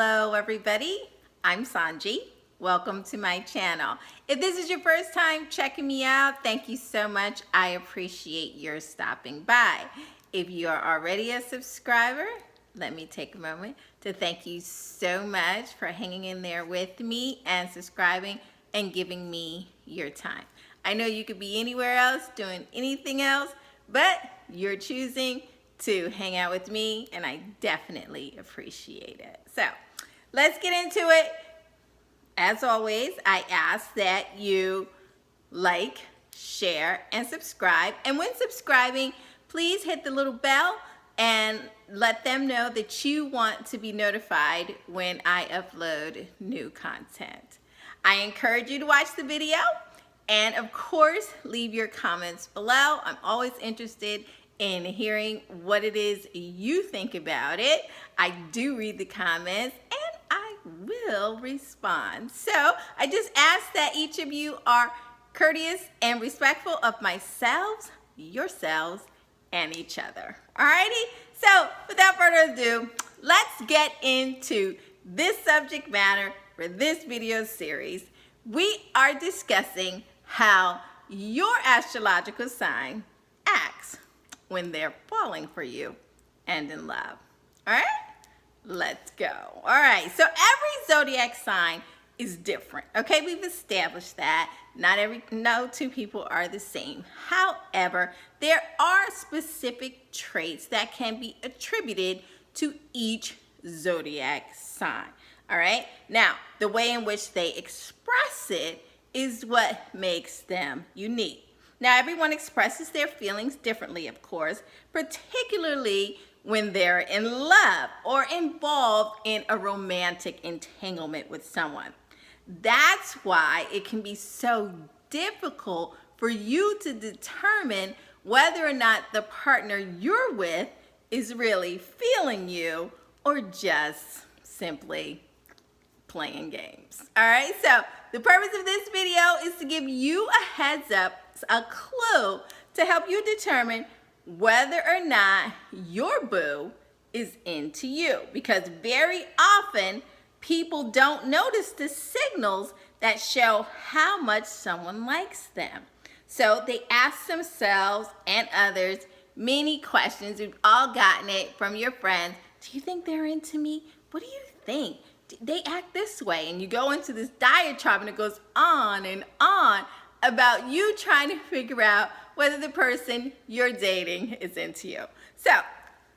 Hello everybody, I'm Sohnjee. Welcome to my channel. If this is your first time checking me out, thank you so much. I appreciate your stopping by. If you are already a subscriber, let me take a moment to thank you so much for hanging in there with me and subscribing and giving me your time. I know you could be anywhere else doing anything else, but you're choosing to hang out with me, and I definitely appreciate it. So let's get into it. As always, I ask that you like, share, and subscribe. And when subscribing, please hit the little bell and let them know that you want to be notified when I upload new content. I encourage you to watch the video and, of course, leave your comments below. I'm always interested in hearing what it is you think about it. I do read the comments and I will respond. So I just ask that each of you are courteous and respectful of myself, yourselves, and each other. Alrighty? So without further ado, let's get into this subject matter for this video series. We are discussing how your astrological sign acts when they're falling for you and in love. All right, let's go. All right, so every zodiac sign is different. Okay, we've established that. No two people are the same. However, there are specific traits that can be attributed to each zodiac sign. All right, now the way in which they express it is what makes them unique. Now, everyone expresses their feelings differently, of course, particularly when they're in love or involved in a romantic entanglement with someone. That's why it can be so difficult for you to determine whether or not the partner you're with is really feeling you or just simply playing games. All right, so the purpose of this video is to give you a heads up, a clue to help you determine whether or not your boo is into you, because very often people don't notice the signals that show how much someone likes them. So they ask themselves and others many questions. We've all gotten it from your friends. Do you think they're into me? What do you think? They act this way, and you go into this diatribe and it goes on and on about you trying to figure out whether the person you're dating is into you. So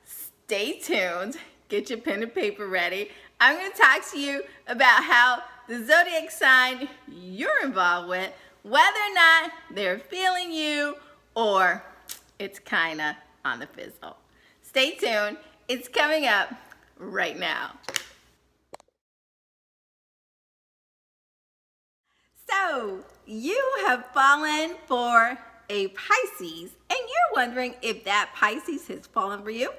stay tuned, get your pen and paper ready. I'm going to talk to you about how the zodiac sign you're involved with, whether or not they're feeling you or it's kind of on the fizzle. Stay tuned, it's coming up right now. So you have fallen for a Pisces, and you're wondering if that Pisces has fallen for you.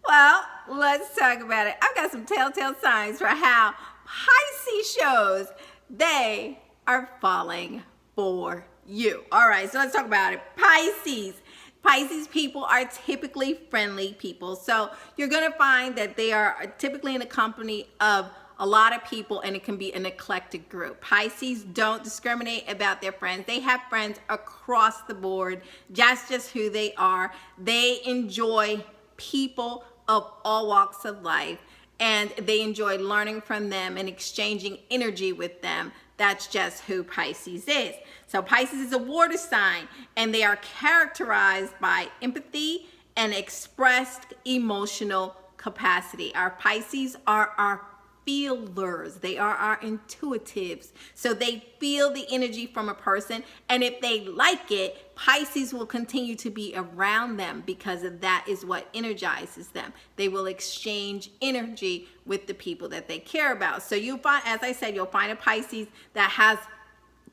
Well, let's talk about it. I've got some telltale signs for how Pisces shows they are falling for you. All right, so let's talk about it. Pisces people are typically friendly people. So you're going to find that they are typically in the company of a lot of people, and it can be an eclectic group. Pisces don't discriminate about their friends. They have friends across the board, just who they are. They enjoy people of all walks of life, and they enjoy learning from them and exchanging energy with them. That's just who Pisces is. So Pisces is a water sign, and they are characterized by empathy and expressed emotional capacity. Our Pisces are our feelers. They are our intuitives. So they feel the energy from a person, and if they like it, Pisces will continue to be around them because that is what energizes them. They will exchange energy with the people that they care about. So you'll find, as I said, you'll find a Pisces that has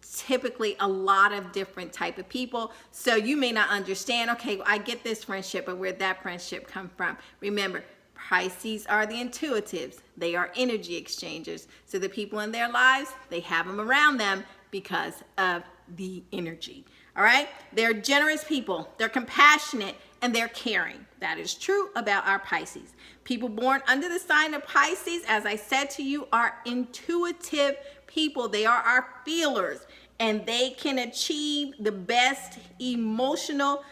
typically a lot of different type of people. So you may not understand, okay, I get this friendship, but where'd that friendship come from? Remember, Pisces are the intuitives. They are energy exchangers. So the people in their lives, they have them around them because of the energy. All right? They're generous people. They're compassionate, and they're caring. That is true about our Pisces. People born under the sign of Pisces, as I said to you, are intuitive people. They are our feelers, and they can achieve the best emotional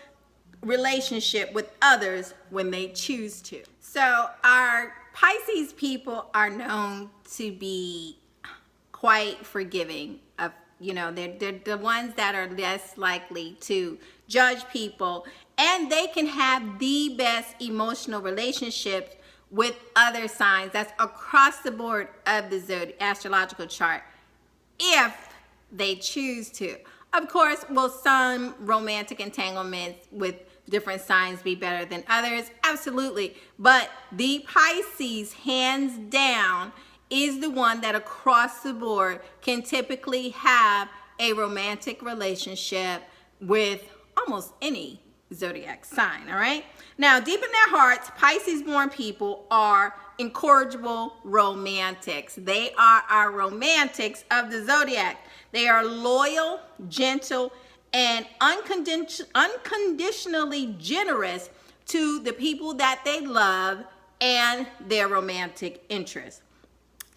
relationship with others when they choose to. So our Pisces people are known to be quite forgiving of, they're the ones that are less likely to judge people, and they can have the best emotional relationships with other signs. That's across the board of the astrological chart, if they choose to. Of course, will some romantic entanglements with different signs be better than others? Absolutely. But the Pisces, hands down, is the one that across the board can typically have a romantic relationship with almost any zodiac sign, all right? Now, deep in their hearts, Pisces-born people are incorrigible romantics. They are our romantics of the zodiac. They are loyal, gentle, and unconditionally generous to the people that they love and their romantic interests.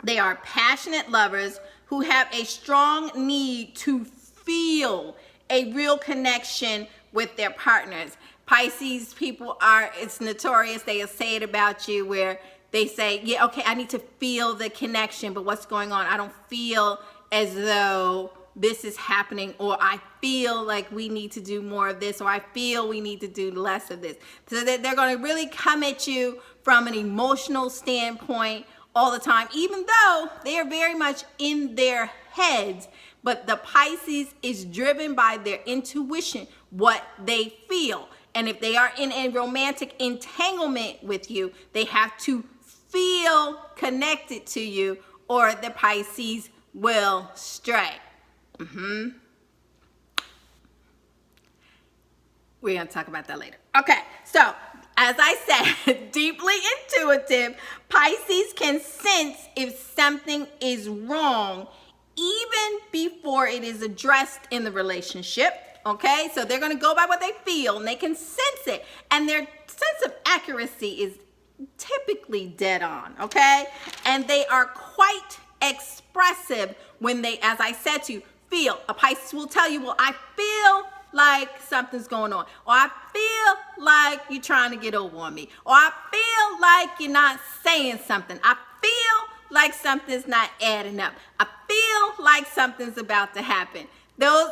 They are passionate lovers who have a strong need to feel a real connection with their partners. Pisces people are, it's notorious, they'll say it about you where they say, yeah, okay, I need to feel the connection, but what's going on? I don't feel as though this is happening, or I feel like we need to do more of this, or I feel we need to do less of this. So that they're going to really come at you from an emotional standpoint all the time, even though they are very much in their heads. But the Pisces is driven by their intuition, what they feel. And if they are in a romantic entanglement with you, they have to feel connected to you, or the Pisces will stray. We're going to talk about that later. Okay, so as I said, deeply intuitive, Pisces can sense if something is wrong even before it is addressed in the relationship. Okay, so they're going to go by what they feel, and they can sense it, and their sense of accuracy is typically dead on. Okay, and they are quite expressive when they, as I said to you, feel. A Pisces will tell you, well, I feel like something's going on, or I feel like you're trying to get over on me, or I feel like you're not saying something. I feel like something's not adding up. I feel like something's about to happen. Those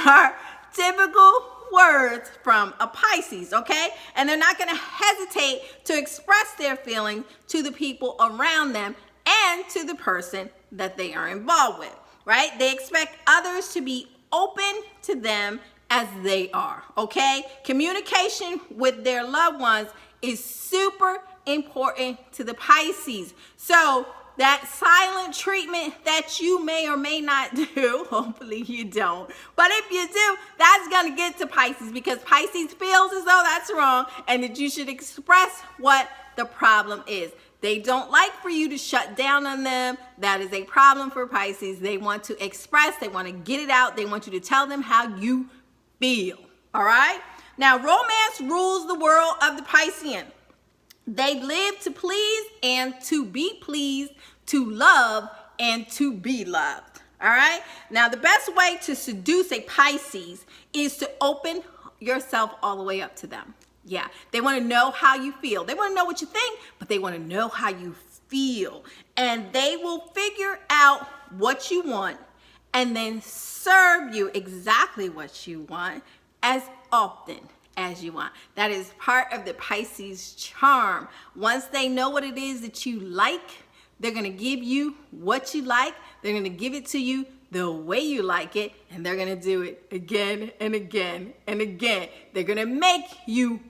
are typical words from a Pisces, okay? And they're not going to hesitate to express their feelings to the people around them and to the person that they are involved with, right? They expect others to be open to them as they are, okay? Communication with their loved ones is super important to the Pisces. So that silent treatment that you may or may not do, hopefully you don't, but if you do, that's going to get to Pisces, because Pisces feels as though that's wrong and that you should express what the problem is. They don't like for you to shut down on them. That is a problem for Pisces. They want to express, they want to get it out, they want you to tell them how you feel, all right? Now, romance rules the world of the Piscean. They live to please and to be pleased, to love and to be loved, all right? Now, the best way to seduce a Pisces is to open yourself all the way up to them. Yeah, they want to know how you feel. They want to know what you think, but they want to know how you feel. And they will figure out what you want and then serve you exactly what you want as often as you want. That is part of the Pisces charm. Once they know what it is that you like, they're going to give you what you like. They're going to give it to you the way you like it, and they're going to do it again and again and again. They're going to make you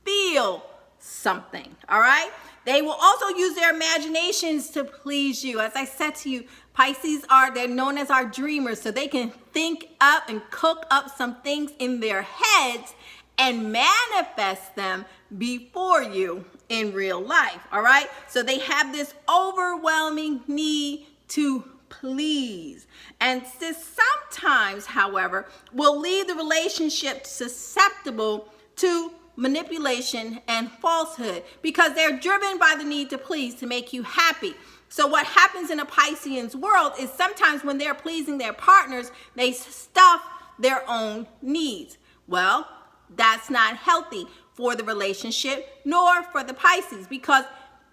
feel something, all right? They will also use their imaginations to please you. As I said to you, Pisces they're known as our dreamers, so they can think up and cook up some things in their heads and manifest them before you in real life, all right? So they have this overwhelming need to please. And this sometimes, however, will leave the relationship susceptible to manipulation, and falsehood, because they're driven by the need to please, to make you happy. So what happens in a Piscean's world is sometimes when they're pleasing their partners, they stuff their own needs. Well, that's not healthy for the relationship nor for the Pisces, because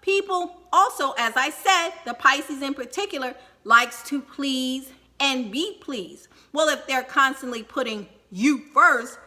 people also, as I said, the Pisces in particular likes to please and be pleased. Well, if they're constantly putting you first,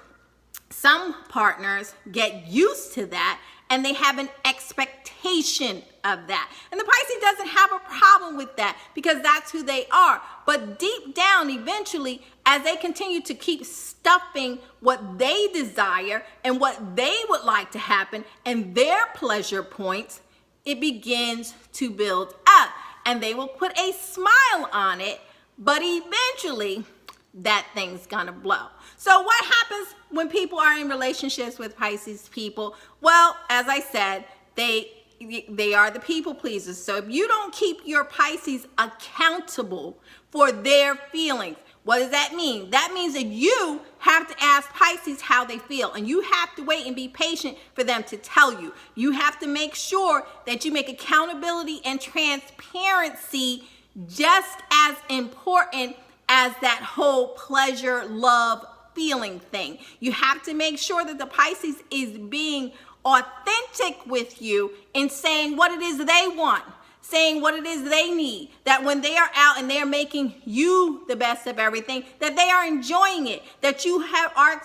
some partners get used to that and they have an expectation of that. And the Pisces doesn't have a problem with that because that's who they are. But deep down, eventually, as they continue to keep stuffing what they desire and what they would like to happen and their pleasure points, it begins to build up. And they will put a smile on it, but eventually that thing's gonna blow. So what happens when people are in relationships with Pisces people? Well, as I said, they are the people pleasers. So if you don't keep your Pisces accountable for their feelings, what does that mean? That means that you have to ask Pisces how they feel, and you have to wait and be patient for them to tell you. You have to make sure that you make accountability and transparency just as important as that whole pleasure, love, feeling thing. You have to make sure that the Pisces is being authentic with you in saying what it is they want, saying what it is they need, that when they are out and they're making you the best of everything, that they are enjoying it, that you are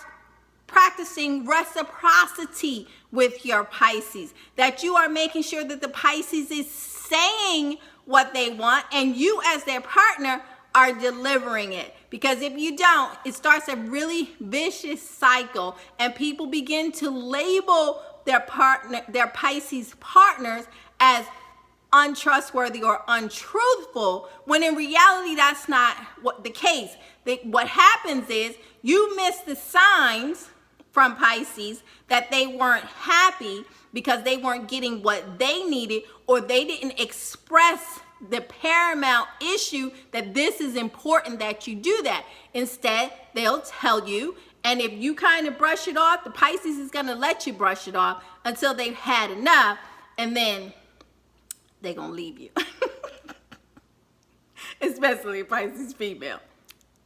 practicing reciprocity with your Pisces, that you are making sure that the Pisces is saying what they want and you as their partner are delivering it. Because if you don't, it starts a really vicious cycle and people begin to label their Pisces partners as untrustworthy or untruthful, when in reality that's not what the case. What happens is you miss the signs from Pisces that they weren't happy because they weren't getting what they needed, or they didn't express the paramount issue that this is important that you do that. Instead, they'll tell you, and if you kind of brush it off, the Pisces is going to let you brush it off until they've had enough, and then they're going to leave you. Especially a Pisces female.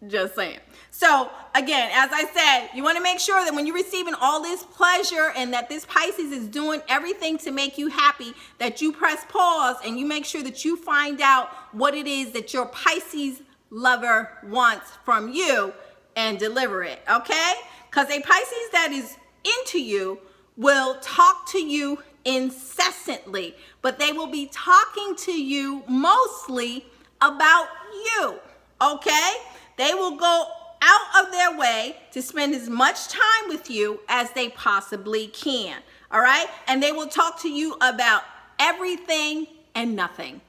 Just saying. So again, as I said, you want to make sure that when you're receiving all this pleasure and that this Pisces is doing everything to make you happy, that you press pause and you make sure that you find out what it is that your Pisces lover wants from you and deliver it, okay? Because a Pisces that is into you will talk to you incessantly, but they will be talking to you mostly about you, okay? They will go out of their way to spend as much time with you as they possibly can, all right? And they will talk to you about everything and nothing.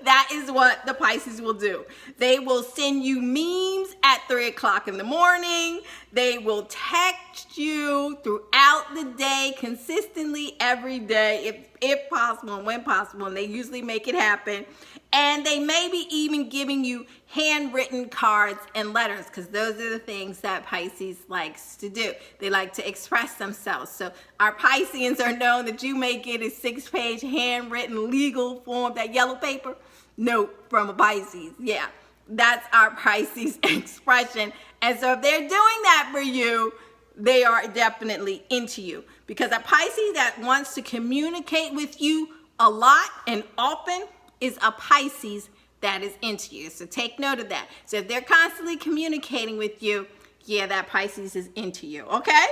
That is what the Pisces will do. They will send you memes at 3 o'clock in the morning. They will text you throughout the day, consistently every day, if possible and when possible, and they usually make it happen. And they may be even giving you handwritten cards and letters, because those are the things that Pisces likes to do. They like to express themselves. So our Pisceans are known that you may get a 6-page handwritten legal form, that yellow paper note from a Pisces. Yeah, that's our Pisces expression. And so if they're doing that for you, they are definitely into you. Because a Pisces that wants to communicate with you a lot and often is a Pisces that is into you. So take note of that. So if they're constantly communicating with you, yeah, that Pisces is into you, okay?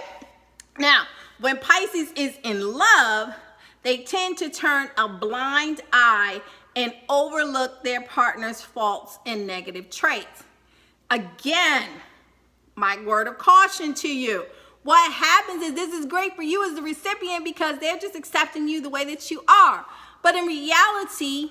Now, when Pisces is in love, they tend to turn a blind eye and overlook their partner's faults and negative traits. Again, my word of caution to you. What happens is this is great for you as the recipient because they're just accepting you the way that you are. But in reality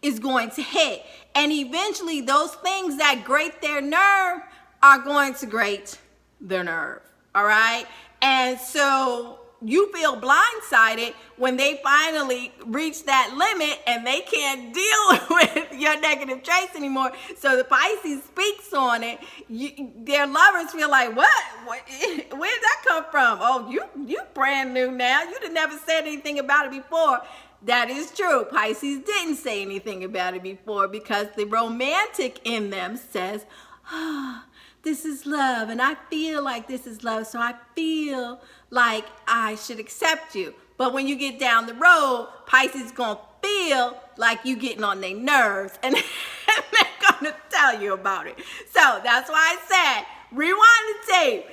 is going to hit. And eventually those things that grate their nerve are going to grate their nerve. All right? And so you feel blindsided when they finally reach that limit and they can't deal with your negative traits anymore. So the Pisces speaks on it. Their lovers feel like, what? Where did that come from? Oh, you brand new now. You done never said anything about it before. That is true. Pisces didn't say anything about it before because the romantic in them says, oh, this is love, and I feel like this is love, so I feel like I should accept you. But when you get down the road, Pisces is going to feel like you getting on their nerves, and they're going to tell you about it. So that's why I said, rewind the tape.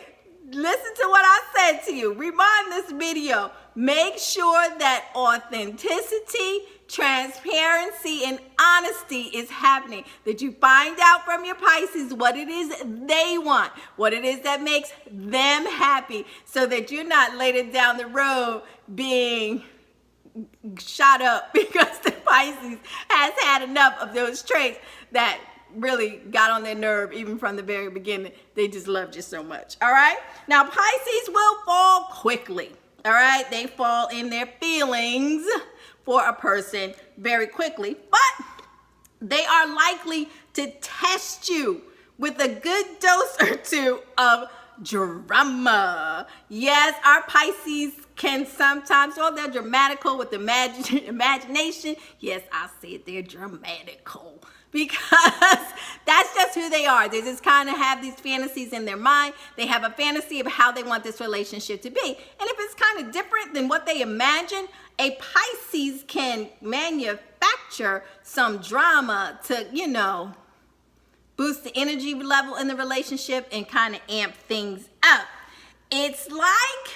Listen to what I said to you. Rewind this video. Make sure that authenticity, transparency, and honesty is happening. That you find out from your Pisces what it is they want, what it is that makes them happy, so that you're not later down the road being shot up because the Pisces has had enough of those traits that really got on their nerve even from the very beginning. They just loved you so much. All right. Now, Pisces will fall quickly. All right. They fall in their feelings for a person very quickly, but they are likely to test you with a good dose or two of drama. Yes, our Pisces can sometimes, oh, they're dramatical with imagination. Yes, I said they're dramatical because that's just who they are. They just kind of have these fantasies in their mind. They have a fantasy of how they want this relationship to be. And if it's kind of different than what they imagine, a Pisces can manufacture some drama to, boost the energy level in the relationship and kind of amp things up. It's like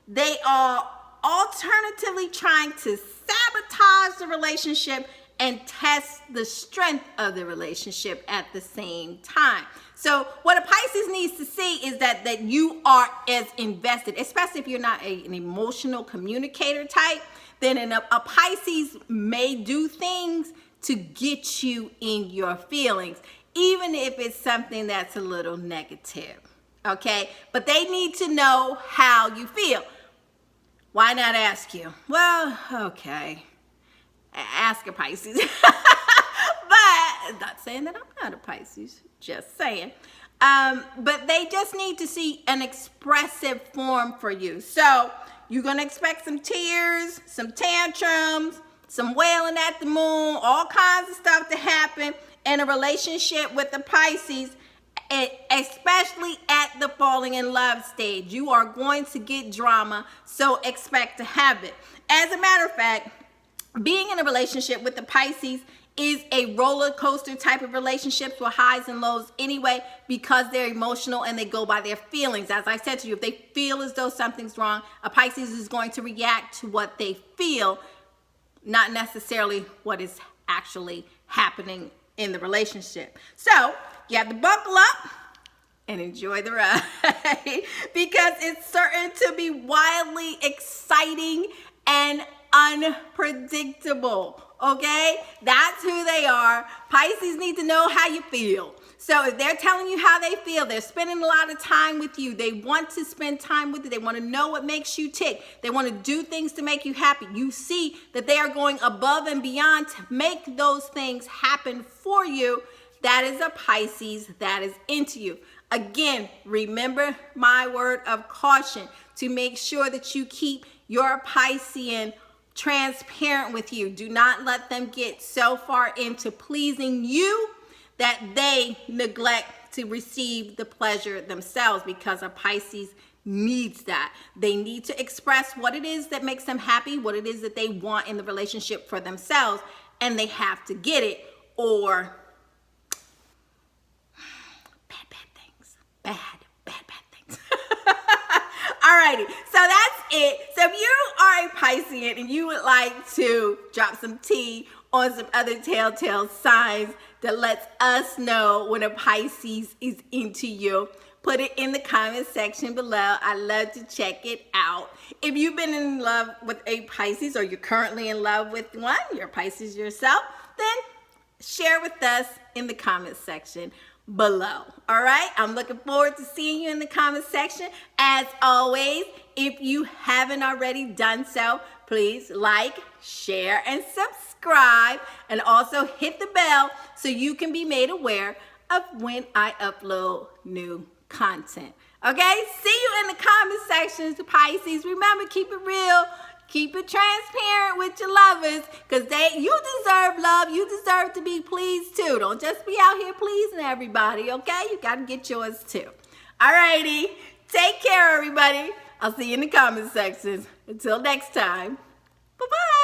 they are alternatively trying to sabotage the relationship and test the strength of the relationship at the same time. So what a Pisces needs to see is that you are as invested, especially if you're not an emotional communicator type, then a Pisces may do things to get you in your feelings, even if it's something that's a little negative, okay? But they need to know how you feel. Why not ask you? Well, okay. Ask a Pisces. But not saying that I'm not a Pisces, just saying. But they just need to see an expressive form for you. So you're going to expect some tears, some tantrums, some wailing at the moon, all kinds of stuff to happen in a relationship with the Pisces, especially at the falling in love stage. You are going to get drama, so expect to have it. As a matter of fact, being in a relationship with the Pisces is a roller coaster type of relationship with highs and lows anyway, because they're emotional and they go by their feelings. As I said to you, if they feel as though something's wrong, a Pisces is going to react to what they feel, not necessarily what is actually happening in the relationship. So you have to buckle up and enjoy the ride because it's certain to be wildly exciting and unpredictable. Okay, that's who they are. Pisces need to know how you feel. So if they're telling you how they feel, they're spending a lot of time with you, they want to spend time with you, they want to know what makes you tick, they want to do things to make you happy. You see that they are going above and beyond to make those things happen for you. That is a Pisces that is into you. Again, remember my word of caution to make sure that you keep your Piscean transparent with you. Do not let them get so far into pleasing you that they neglect to receive the pleasure themselves, because a Pisces needs that. They need to express what it is that makes them happy, what it is that they want in the relationship for themselves, and they have to get it, or bad things. Bad things. Alrighty, so that's it. So if you are a Piscean and you would like to drop some tea on some other telltale signs that lets us know when a Pisces is into you, put it in the comment section below. I love to check it out. If you've been in love with a Pisces, or you're currently in love with one, you're a Pisces yourself, then share with us in the comment section below. All right, I'm looking forward to seeing you in the comment section. As always, if you haven't already done so, please like, share, and subscribe, and also hit the bell so you can be made aware of when I upload new content. Okay, see you in the comment sections, Pisces. Remember, keep it real. Keep it transparent with your lovers, because you deserve love. You deserve to be pleased too. Don't just be out here pleasing everybody, okay? You got to get yours too. Alrighty. Take care, everybody. I'll see you in the comment sections. Until next time. Bye-bye.